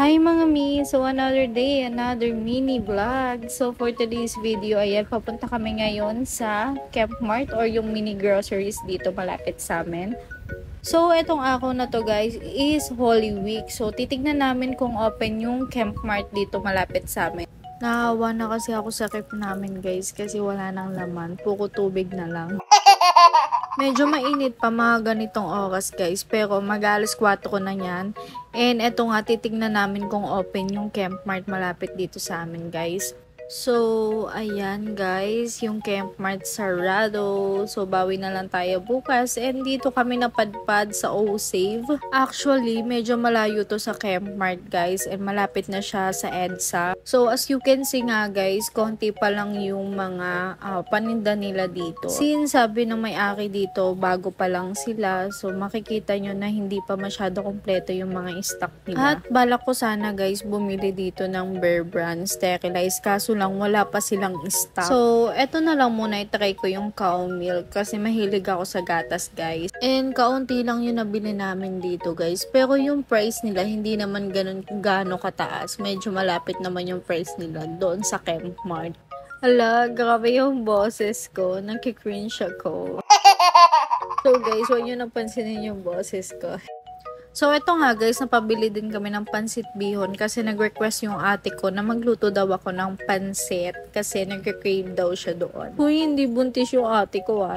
Hi mga mi! So another day, another mini vlog. So for today's video, ayan, papunta kami ngayon sa Camp Mart or yung mini groceries dito malapit sa amin. So etong ako na to guys is Holy Week. So titignan namin kung open yung Camp Mart dito malapit sa amin. Nahawa na kasi ako sa ref namin guys kasi wala nang laman. Puro tubig na lang. Medyo mainit pa mga ganitong oras guys, pero mag-alas 4 na yan. And eto nga, titignan namin kung open yung Camp Mart malapit dito sa amin guys. So, ayan guys, yung Camp Mart sarado. So, bawi na lang tayo bukas. And dito kami napadpad sa O-Save. Actually, medyo malayo to sa Camp Mart guys. And malapit na siya sa EDSA. So, as you can see nga guys, konti pa lang yung mga paninda nila dito. Since sabi ng may-ari dito, bago pa lang sila. So, makikita nyo na hindi pa masyado kompleto yung mga stock nila. At balak ko sana guys, bumili dito ng Bear Brand sterilized. Kaso lang wala pa silang stock. So, eto na lang muna itry ko yung cow milk kasi mahilig ako sa gatas guys. And kaunti lang yung nabili namin dito guys. Pero yung price nila hindi naman gano'n kataas. Medyo malapit naman yung price nila doon sa Camp Mart. Hala, grabe yung boses ko. Nagki-cringe ako. So guys, huwag nyo napansinin yung boses ko. So, eto nga guys, napabili din kami ng pansit bihon kasi nag-request yung ate ko na magluto daw ako ng pansit kasi nag-crave daw siya doon. Uy, hindi buntis yung ate ko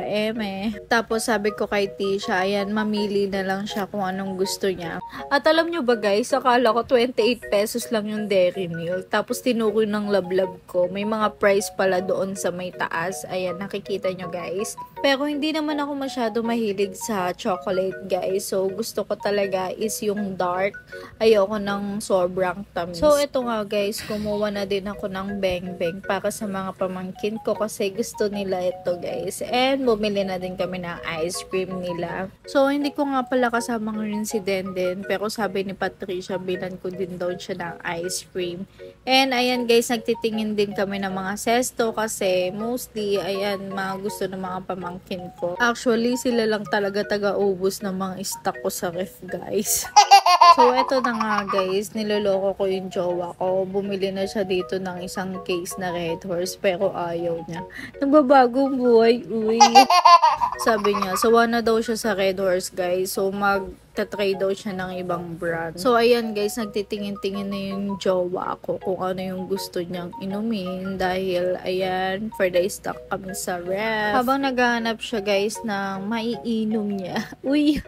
Tapos sabi ko kay Tisha, ayan, mamili na lang siya kung anong gusto niya. At alam nyo ba guys, akala ko 28 pesos lang yung dairy milk. Tapos tinukoy ng lablab ko. May mga price pala doon sa may taas. Ayan, nakikita nyo guys. Pero hindi naman ako masyado mahilig sa chocolate guys. So, gusto ko talaga is yung dark. Ayoko ng sobrang tamis. So, ito nga guys, kumuha na din ako ng beng-beng para sa mga pamangkin ko kasi gusto nila ito guys. And bumili na din kami ng ice cream nila. So, hindi ko nga pala kasamang rin si Denden, pero sabi ni Patricia, bilan ko din daw siya ng ice cream. And ayan guys, nagtitingin din kami ng mga sesto kasi mostly, ayan, mga gusto ng mga pamangkin ko. Actually, sila lang talaga taga-ubos ng mga stock ko sa ref guys. So, eto na nga guys, niloloko ko yung jowa ko. Bumili na siya dito ng isang case na Red Horse pero ayaw niya. Nagbabagong buhay, uy. Sabi niya, sawa na daw siya sa Red Horse guys. So, magta-try daw siya ng ibang brand. So, ayan guys, nagtitingin-tingin na yung jowa ko kung ano yung gusto niyang inumin. Dahil, ayan, for the stock kami sa ref. Habang naghahanap siya guys ng maiinom niya. Uy,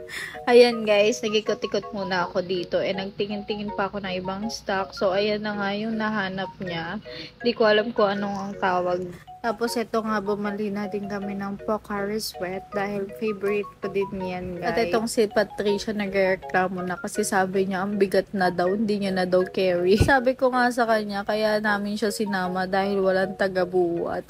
ayan guys, nagikot-ikot muna ako dito. And nagtingin-tingin pa ako ng ibang stock. So, ayan na nga yung nahanap niya. Hindi ko alam kung anong ang tawag. Tapos, ito nga, bumali na din kami ng Pocari Sweat dahil favorite ko din yan, guys. At itong si Patricia nagreklamo na kasi sabi niya, ang bigat na daw, hindi niya na daw carry. Sabi ko nga sa kanya, kaya namin siya sinama dahil walang taga-buwat.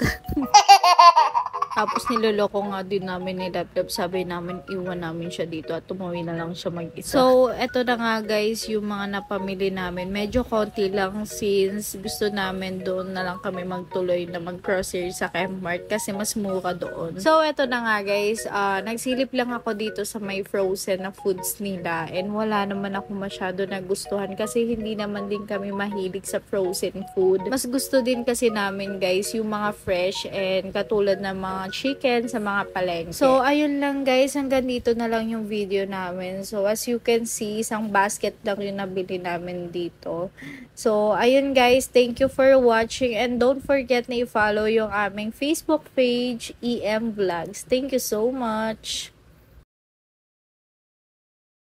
Tapos niloloko nga din namin ni Laptop. Sabi namin, iwan namin siya dito at tumuwi na lang siya mag-isa. So, eto na nga guys, yung mga napamili namin. Medyo konti lang since gusto namin doon na lang kami magtuloy na mag-grocery sa Camp Mart kasi mas mura doon. So, eto na nga guys, nagsilip lang ako dito sa may frozen na foods nila and wala naman ako masyado nagustuhan kasi hindi naman din kami mahilig sa frozen food. Mas gusto din kasi namin guys yung mga fresh and katulad ng mga chicken sa mga palengke. So, ayun lang guys. Hanggang dito na lang yung video namin. So, as you can see, isang basket lang yung nabili namin dito. So, ayun guys. Thank you for watching and don't forget na i-follow yung aming Facebook page, EM Vlogs. Thank you so much!